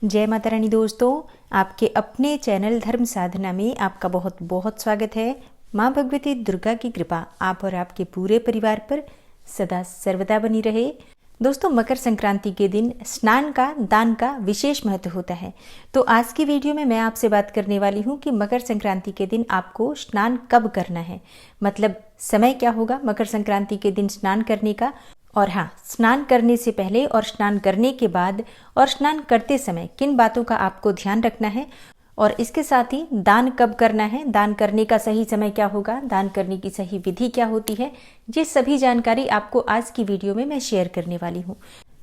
जय माता रानी दोस्तों, आपके अपने चैनल धर्म साधना में आपका बहुत बहुत स्वागत है। माँ भगवती दुर्गा की कृपा आप और आपके पूरे परिवार पर सदा सर्वदा बनी रहे। दोस्तों, मकर संक्रांति के दिन स्नान का दान का विशेष महत्व होता है। तो आज की वीडियो में मैं आपसे बात करने वाली हूँ कि मकर संक्रांति के दिन आपको स्नान कब करना है, मतलब समय क्या होगा मकर संक्रांति के दिन स्नान करने का। और हाँ, स्नान करने से पहले और स्नान करने के बाद और स्नान करते समय किन बातों का आपको ध्यान रखना है, और इसके साथ ही दान कब करना है, दान करने का सही समय क्या होगा, दान करने की सही विधि क्या होती है, ये सभी जानकारी आपको आज की वीडियो में मैं शेयर करने वाली हूँ।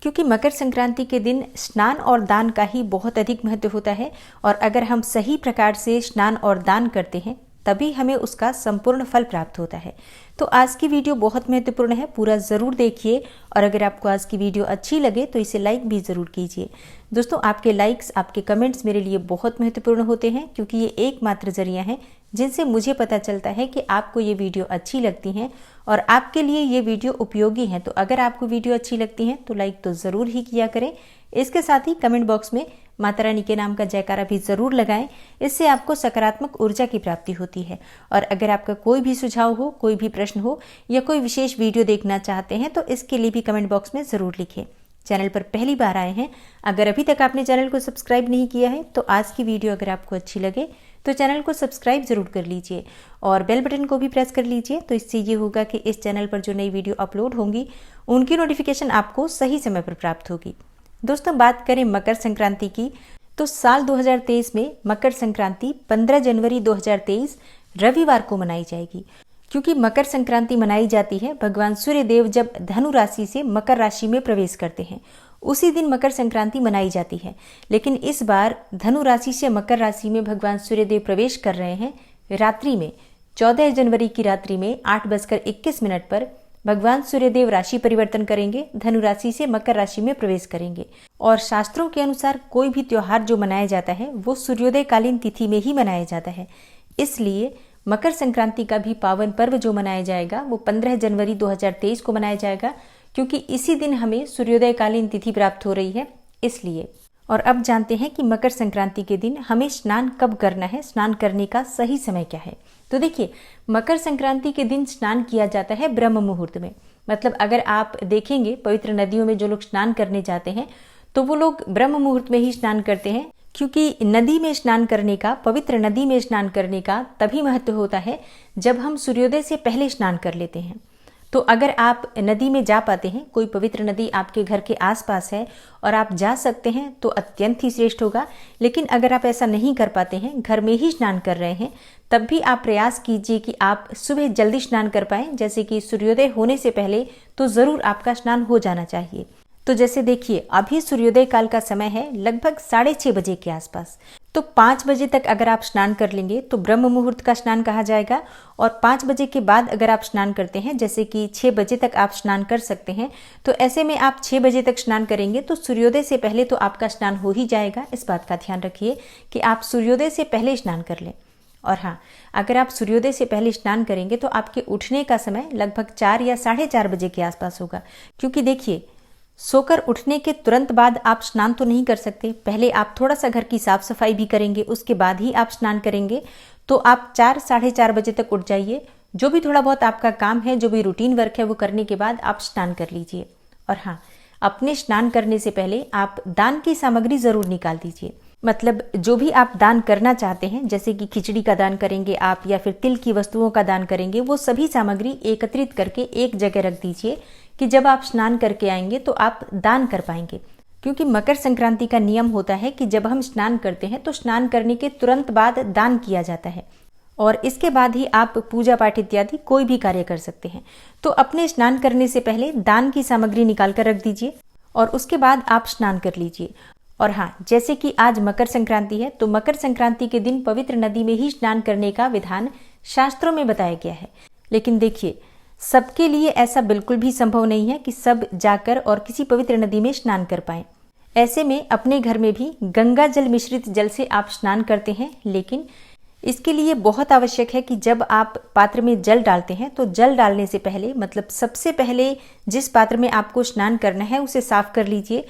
क्योंकि मकर संक्रांति के दिन स्नान और दान का ही बहुत अधिक महत्व होता है, और अगर हम सही प्रकार से स्नान और दान करते हैं तभी हमें उसका संपूर्ण फल प्राप्त होता है। तो आज की वीडियो बहुत महत्वपूर्ण है, पूरा ज़रूर देखिए। और अगर आपको आज की वीडियो अच्छी लगे तो इसे लाइक भी ज़रूर कीजिए। दोस्तों, आपके लाइक्स, आपके कमेंट्स मेरे लिए बहुत महत्वपूर्ण होते हैं, क्योंकि ये एकमात्र जरिया है जिनसे मुझे पता चलता है कि आपको ये वीडियो अच्छी लगती हैं और आपके लिए ये वीडियो उपयोगी है। तो अगर आपको वीडियो अच्छी लगती है तो लाइक तो ज़रूर ही किया करें। इसके साथ ही कमेंट बॉक्स में माता रानी के नाम का जयकारा भी ज़रूर लगाएं, इससे आपको सकारात्मक ऊर्जा की प्राप्ति होती है। और अगर आपका कोई भी सुझाव हो, कोई भी प्रश्न हो या कोई विशेष वीडियो देखना चाहते हैं तो इसके लिए भी कमेंट बॉक्स में ज़रूर लिखें। चैनल पर पहली बार आए हैं, अगर अभी तक आपने चैनल को सब्सक्राइब नहीं किया है तो आज की वीडियो अगर आपको अच्छी लगे तो चैनल को सब्सक्राइब जरूर कर लीजिए और बेल बटन को भी प्रेस कर लीजिए। तो इससे ये होगा कि इस चैनल पर जो नई वीडियो अपलोड होंगी उनकी नोटिफिकेशन आपको सही समय पर प्राप्त होगी। दोस्तों, बात करें मकर संक्रांति की तो साल 2023 में मकर संक्रांति 15 जनवरी 2023 रविवार को मनाई जाएगी। क्योंकि मकर संक्रांति मनाई जाती है भगवान सूर्य देव जब धनु राशि से मकर राशि में प्रवेश करते हैं, उसी दिन मकर संक्रांति मनाई जाती है। लेकिन इस बार धनु राशि से मकर राशि में भगवान सूर्य देव प्रवेश कर रहे हैं रात्रि में। 14 जनवरी की रात्रि में 8:21 पर भगवान सूर्यदेव राशि परिवर्तन करेंगे, धनु राशि से मकर राशि में प्रवेश करेंगे। और शास्त्रों के अनुसार कोई भी त्योहार जो मनाया जाता है वो सूर्योदय कालीन तिथि में ही मनाया जाता है। इसलिए मकर संक्रांति का भी पावन पर्व जो मनाया जाएगा वो 15 जनवरी 2023 को मनाया जाएगा, क्योंकि इसी दिन हमें सूर्योदय कालीन तिथि प्राप्त हो रही है इसलिए। और अब जानते हैं कि मकर संक्रांति के दिन हमें स्नान कब करना है, स्नान करने का सही समय क्या है। तो देखिए, मकर संक्रांति के दिन स्नान किया जाता है ब्रह्म मुहूर्त में। मतलब अगर आप देखेंगे पवित्र नदियों में जो लोग स्नान करने जाते हैं तो वो लोग ब्रह्म मुहूर्त में ही स्नान करते हैं, क्योंकि नदी में स्नान करने का, पवित्र नदी में स्नान करने का तभी महत्व होता है जब हम सूर्योदय से पहले स्नान कर लेते हैं। तो अगर आप नदी में जा पाते हैं, कोई पवित्र नदी आपके घर के आसपास है और आप जा सकते हैं तो अत्यंत ही श्रेष्ठ होगा। लेकिन अगर आप ऐसा नहीं कर पाते हैं, घर में ही स्नान कर रहे हैं, तब भी आप प्रयास कीजिए कि आप सुबह जल्दी स्नान कर पाएं, जैसे कि सूर्योदय होने से पहले तो ज़रूर आपका स्नान हो जाना चाहिए। तो जैसे देखिए, अभी सूर्योदय काल का समय है लगभग 6:30 बजे के आसपास। तो 5 बजे तक अगर आप स्नान कर लेंगे तो ब्रह्म मुहूर्त का स्नान कहा जाएगा। और 5 बजे के बाद अगर आप स्नान करते हैं, जैसे कि 6 बजे तक आप स्नान कर सकते हैं, तो ऐसे में आप 6 बजे तक स्नान करेंगे तो सूर्योदय से पहले तो आपका स्नान हो ही जाएगा। इस बात का ध्यान रखिए कि आप सूर्योदय से पहले स्नान कर लें। और हाँ, अगर आप सूर्योदय से पहले स्नान करेंगे तो आपके उठने का समय लगभग 4 या 4:30 बजे के आसपास होगा। क्योंकि देखिए, सोकर उठने के तुरंत बाद आप स्नान तो नहीं कर सकते, पहले आप थोड़ा सा घर की साफ सफाई भी करेंगे, उसके बाद ही आप स्नान करेंगे। तो आप 4 साढ़े 4 बजे तक उठ जाइए, जो भी थोड़ा बहुत आपका काम है, जो भी रूटीन वर्क है वो करने के बाद आप स्नान कर लीजिए। और हाँ, अपने स्नान करने से पहले आप दान की सामग्री जरूर निकाल दीजिए। मतलब जो भी आप दान करना चाहते हैं, जैसे कि खिचड़ी का दान करेंगे आप या फिर तिल की वस्तुओं का दान करेंगे, वो सभी सामग्री एकत्रित करके एक जगह रख दीजिए कि जब आप स्नान करके आएंगे तो आप दान कर पाएंगे। क्योंकि मकर संक्रांति का नियम होता है कि जब हम स्नान करते हैं तो स्नान करने के तुरंत बाद दान किया जाता है, और इसके बाद ही आप पूजा पाठ इत्यादि कोई भी कार्य कर सकते हैं। तो अपने स्नान करने से पहले दान की सामग्री निकाल कर रख दीजिए और उसके बाद आप स्नान कर लीजिए। और हाँ, जैसे कि आज मकर संक्रांति है तो मकर संक्रांति के दिन पवित्र नदी में ही स्नान करने का विधान शास्त्रों में बताया गया है। लेकिन देखिए, सबके लिए ऐसा बिल्कुल भी संभव नहीं है कि सब जाकर और किसी पवित्र नदी में स्नान कर पाएं। ऐसे में अपने घर में भी गंगा जल मिश्रित जल से आप स्नान करते हैं, लेकिन इसके लिए बहुत आवश्यक है कि जब आप पात्र में जल डालते हैं तो जल डालने से पहले, मतलब सबसे पहले जिस पात्र में आपको स्नान करना है उसे साफ कर लीजिए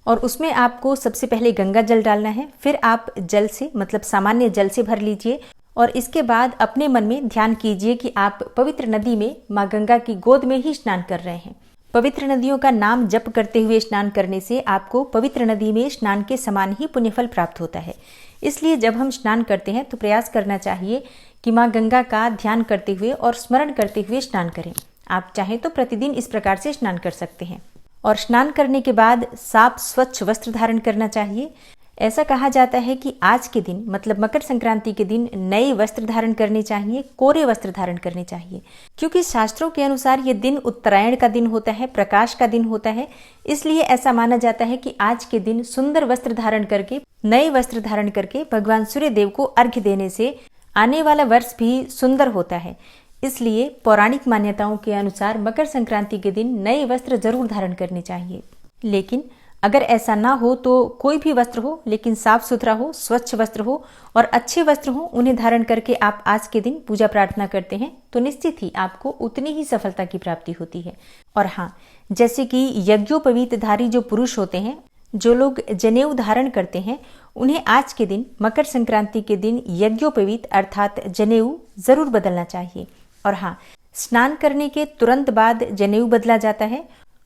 और उसमें आपको सबसे पहले गंगा जल डालना है। फिर आप जल से मतलब सामान्य जल से भर लीजिए और इसके बाद अपने मन में ध्यान कीजिए कि आप पवित्र नदी में माँ गंगा की गोद में ही स्नान कर रहे हैं। पवित्र नदियों का नाम जप करते हुए स्नान करने से आपको पवित्र नदी में स्नान के समान ही पुण्यफल प्राप्त होता है। इसलिए जब हम स्नान करते हैं तो प्रयास करना चाहिए कि माँ गंगा का ध्यान करते हुए और स्मरण करते हुए स्नान करें। आप चाहें तो प्रतिदिन इस प्रकार से स्नान कर सकते हैं। और स्नान करने के बाद साफ स्वच्छ वस्त्र धारण करना चाहिए। ऐसा कहा जाता है कि आज के दिन मतलब मकर संक्रांति के दिन नए वस्त्र धारण करने चाहिए, कोरे वस्त्र धारण करने चाहिए, क्योंकि शास्त्रों के अनुसार ये दिन उत्तरायण का दिन होता है, प्रकाश का दिन होता है। इसलिए ऐसा माना जाता है कि आज के दिन सुंदर वस्त्र धारण करके, नए वस्त्र धारण करके भगवान सूर्य देव को अर्घ्य देने से आने वाला वर्ष भी सुंदर होता है। इसलिए पौराणिक मान्यताओं के अनुसार मकर संक्रांति के दिन नए वस्त्र जरूर धारण करने चाहिए। लेकिन अगर ऐसा ना हो तो कोई भी वस्त्र हो लेकिन साफ सुथरा हो, स्वच्छ वस्त्र हो और अच्छे वस्त्र हो, उन्हें धारण करके आप आज के दिन पूजा प्रार्थना करते हैं तो निश्चित ही आपको उतनी ही सफलता की प्राप्ति होती है। और हाँ, जैसे कि यज्ञोपवीतधारी जो पुरुष होते हैं, जो लोग जनेऊ धारण करते हैं, उन्हें आज के दिन मकर संक्रांति के दिन यज्ञोपवीत अर्थात जनेऊ जरूर बदलना चाहिए। और हाँ, स्नान करने के तुरंत बाद जनेऊ बदला जाता है।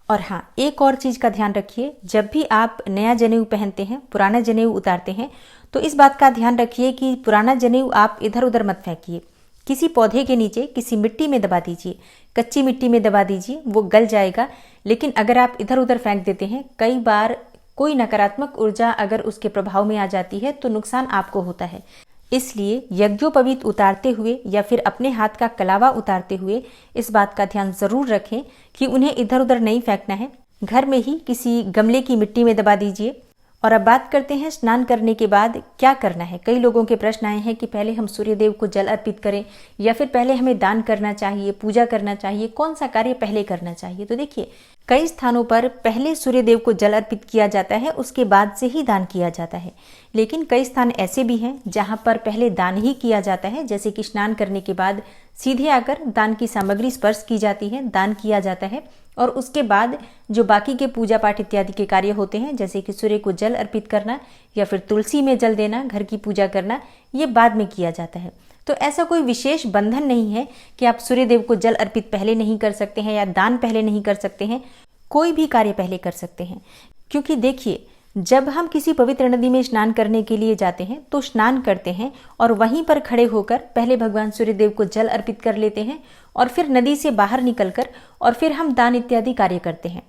और हाँ, एक और चीज का ध्यान रखिए, जब भी आप नया जनेऊ पहनते हैं, पुराना जनेऊ उतारते हैं, तो इस बात का ध्यान रखिए कि पुराना जनेऊ आप इधर उधर मत फेंकिए। किसी पौधे के नीचे, किसी मिट्टी में दबा दीजिए, कच्ची मिट्टी में दबा दीजिए, वो गल जाएगा। लेकिन अगर आप इधर उधर फेंक देते हैं, कई बार कोई नकारात्मक ऊर्जा अगर उसके प्रभाव में आ जाती है तो नुकसान आपको होता है। इसलिए यज्ञोपवीत उतारते हुए या फिर अपने हाथ का कलावा उतारते हुए इस बात का ध्यान जरूर रखें कि उन्हें इधर उधर नहीं फेंकना है। घर में ही किसी गमले की मिट्टी में दबा दीजिए। और अब बात करते हैं स्नान करने के बाद क्या करना है। कई लोगों के प्रश्न आए हैं कि पहले हम सूर्य देव को जल अर्पित करें या फिर पहले हमें दान करना चाहिए, पूजा करना चाहिए, कौन सा कार्य पहले करना चाहिए। तो देखिए, कई स्थानों पर पहले सूर्य देव को जल अर्पित किया जाता है, उसके बाद से ही दान किया जाता है। लेकिन कई स्थान ऐसे भी हैं जहां पर पहले दान ही किया जाता है, जैसे कि स्नान करने के बाद सीधे आकर दान की सामग्री स्पर्श की जाती है, दान किया जाता है और उसके बाद जो बाकी के पूजा पाठ इत्यादि के कार्य होते हैं, जैसे कि सूर्य को जल अर्पित करना या फिर तुलसी में जल देना, घर की पूजा करना, ये बाद में किया जाता है। तो ऐसा कोई विशेष बंधन नहीं है कि आप सूर्य देव को जल अर्पित पहले नहीं कर सकते हैं या दान पहले नहीं कर सकते हैं। कोई भी कार्य पहले कर सकते हैं, क्योंकि देखिए, जब हम किसी पवित्र नदी में स्नान करने के लिए जाते हैं तो स्नान करते हैं और वहीं पर खड़े होकर पहले भगवान सूर्य देव को जल अर्पित कर लेते हैं और फिर नदी से बाहर निकलकर और फिर हम दान इत्यादि कार्य करते हैं।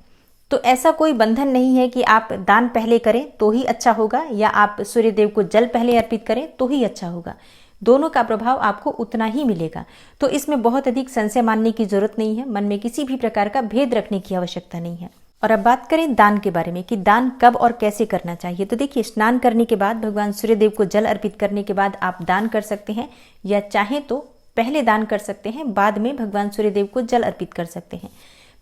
तो ऐसा कोई बंधन नहीं है कि आप दान पहले करें तो ही अच्छा होगा या आप सूर्य देव को जल पहले अर्पित करें तो ही अच्छा होगा। दोनों का प्रभाव आपको उतना ही मिलेगा। तो इसमें बहुत अधिक संशय मानने की जरूरत नहीं है, मन में किसी भी प्रकार का भेद रखने की आवश्यकता नहीं है। और अब बात करें दान के बारे में कि दान कब और कैसे करना चाहिए। तो देखिए, स्नान करने के बाद भगवान सूर्य देव को जल अर्पित करने के बाद आप दान कर सकते हैं या चाहें तो पहले दान कर सकते हैं, बाद में भगवान सूर्य देव को जल अर्पित कर सकते हैं।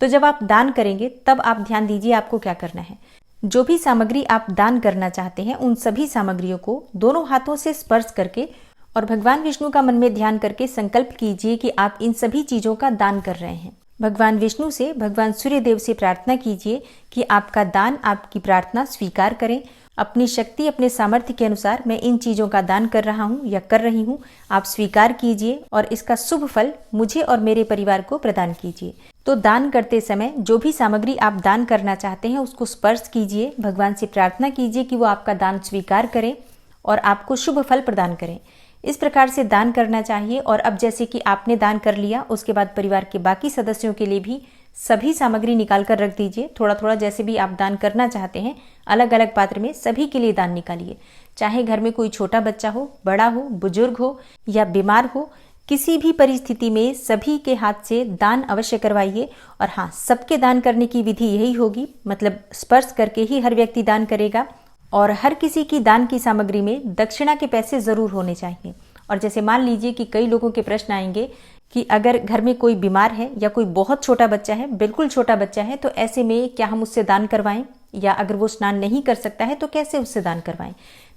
तो जब आप दान करेंगे तब आप ध्यान दीजिए आपको क्या करना है। जो भी सामग्री आप दान करना चाहते हैं उन सभी सामग्रियों को दोनों हाथों से स्पर्श करके और भगवान विष्णु का मन में ध्यान करके संकल्प कीजिए कि आप इन सभी चीजों का दान कर रहे हैं। भगवान विष्णु से, भगवान सूर्य देव से प्रार्थना कीजिए कि आपका दान, आपकी प्रार्थना स्वीकार करें। अपनी शक्ति, अपने सामर्थ्य के अनुसार मैं इन चीजों का दान कर रहा हूँ या कर रही हूँ, आप स्वीकार कीजिए और इसका शुभ फल मुझे और मेरे परिवार को प्रदान कीजिए। तो दान करते समय जो भी सामग्री आप दान करना चाहते हैं उसको स्पर्श कीजिए, भगवान से प्रार्थना कीजिए कि वो आपका दान स्वीकार करें और आपको शुभ फल प्रदान करें। इस प्रकार से दान करना चाहिए। और अब जैसे कि आपने दान कर लिया, उसके बाद परिवार के बाकी सदस्यों के लिए भी सभी सामग्री निकाल कर रख दीजिए। थोड़ा थोड़ा जैसे भी आप दान करना चाहते हैं, अलग अलग पात्र में सभी के लिए दान निकालिए। चाहे घर में कोई छोटा बच्चा हो, बड़ा हो, बुजुर्ग हो या बीमार हो, किसी भी परिस्थिति में सभी के हाथ से दान अवश्य करवाइए। और हाँ, सबके दान करने की विधि यही होगी, मतलब स्पर्श करके ही हर व्यक्ति दान करेगा। और हर किसी की दान की सामग्री में दक्षिणा के पैसे जरूर होने चाहिए। और जैसे मान लीजिए कि कई लोगों के प्रश्न आएंगे कि अगर घर में कोई बीमार है या कोई बहुत छोटा बच्चा है, बिल्कुल छोटा बच्चा है, तो ऐसे में क्या हम उससे दान करवाएं, या अगर वो स्नान नहीं कर सकता है तो कैसे उससे दान करवाएं।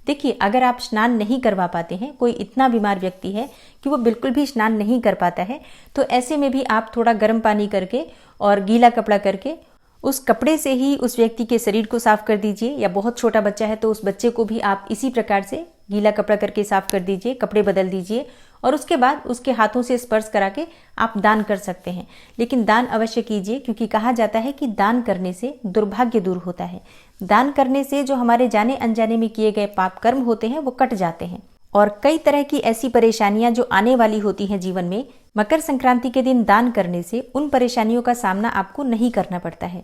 देखिए, अगर आप स्नान नहीं करवा पाते हैं, कोई इतना बीमार व्यक्ति है कि वो बिल्कुल भी स्नान नहीं कर पाता है, तो ऐसे में भी आप थोड़ा गर्म पानी करके और गीला कपड़ा करके उस कपड़े से ही उस व्यक्ति के शरीर को साफ कर दीजिए, या बहुत छोटा बच्चा है तो उस बच्चे को भी आप इसी प्रकार से गीला कपड़ा करके साफ कर दीजिए, कपड़े बदल दीजिए और उसके बाद उसके हाथों से स्पर्श करा के आप दान कर सकते हैं। लेकिन दान अवश्य कीजिए, क्योंकि कहा जाता है कि दान करने से दुर्भाग्य दूर होता है। दान करने से जो हमारे जाने अनजाने में किए गए पाप कर्म होते हैं वो कट जाते हैं। और कई तरह की ऐसी परेशानियां जो आने वाली होती हैं जीवन में, मकर संक्रांति के दिन दान करने से उन परेशानियों का सामना आपको नहीं करना पड़ता है।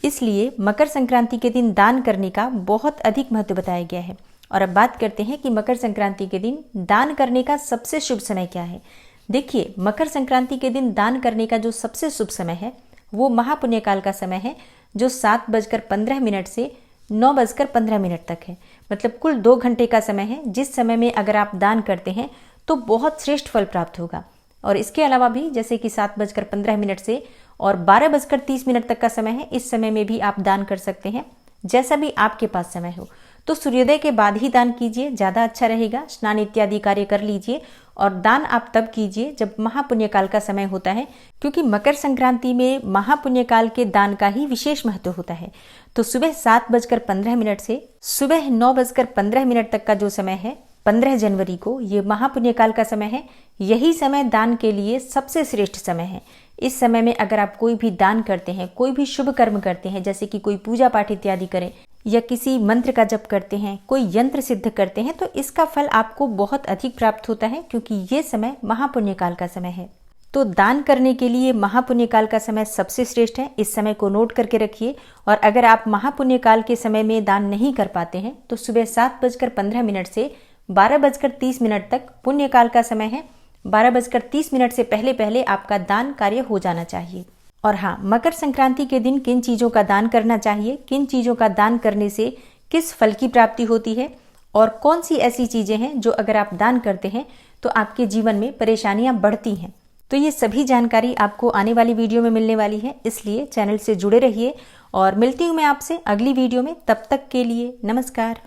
इसलिए मकर संक्रांति के दिन दान करने का बहुत अधिक महत्व बताया गया है। और अब बात करते हैं कि मकर संक्रांति के दिन दान करने का सबसे शुभ समय क्या है। देखिए, मकर संक्रांति के दिन दान करने का जो सबसे शुभ समय है वो महापुण्यकाल का समय है, जो 7:15 से 9:15 तक है। मतलब कुल 2 घंटे का समय है, जिस समय में अगर आप दान करते हैं तो बहुत श्रेष्ठ फल प्राप्त होगा। और इसके अलावा भी जैसे कि 7:15 से और 12:30 तक का समय है, इस समय में भी आप दान कर सकते हैं, जैसा भी आपके पास समय हो। तो सूर्योदय के बाद ही दान कीजिए, ज़्यादा अच्छा रहेगा। स्नान इत्यादि कार्य कर लीजिए और दान आप तब कीजिए जब महापुण्यकाल का समय होता है, क्योंकि मकर संक्रांति में महापुण्यकाल के दान का ही विशेष महत्व होता है। तो सुबह 7:15 से सुबह 9:15 तक का जो समय है 15 जनवरी को, ये महापुण्यकाल का समय है। यही समय दान के लिए सबसे श्रेष्ठ समय है। इस समय में अगर आप कोई भी दान करते हैं, कोई भी शुभ कर्म करते हैं, जैसे कि कोई पूजा पाठ इत्यादि करें या किसी मंत्र का जप करते हैं, कोई यंत्र सिद्ध करते हैं, तो इसका फल आपको बहुत अधिक प्राप्त होता है, क्योंकि ये समय महापुण्यकाल का समय है। तो दान करने के लिए महापुण्यकाल का समय सबसे श्रेष्ठ है। इस समय को नोट करके रखिए। और अगर आप महापुण्यकाल के समय में दान नहीं कर पाते हैं तो सुबह 7:15 से 12:30 तक पुण्यकाल का समय है। 12:30 से पहले पहले आपका दान कार्य हो जाना चाहिए। और हाँ, मकर संक्रांति के दिन किन चीज़ों का दान करना चाहिए, किन चीज़ों का दान करने से किस फल की प्राप्ति होती है, और कौन सी ऐसी चीज़ें हैं जो अगर आप दान करते हैं तो आपके जीवन में परेशानियां बढ़ती हैं, तो ये सभी जानकारी आपको आने वाली वीडियो में मिलने वाली है। इसलिए चैनल से जुड़े रहिए और मिलती हूँ मैं आपसे अगली वीडियो में। तब तक के लिए नमस्कार।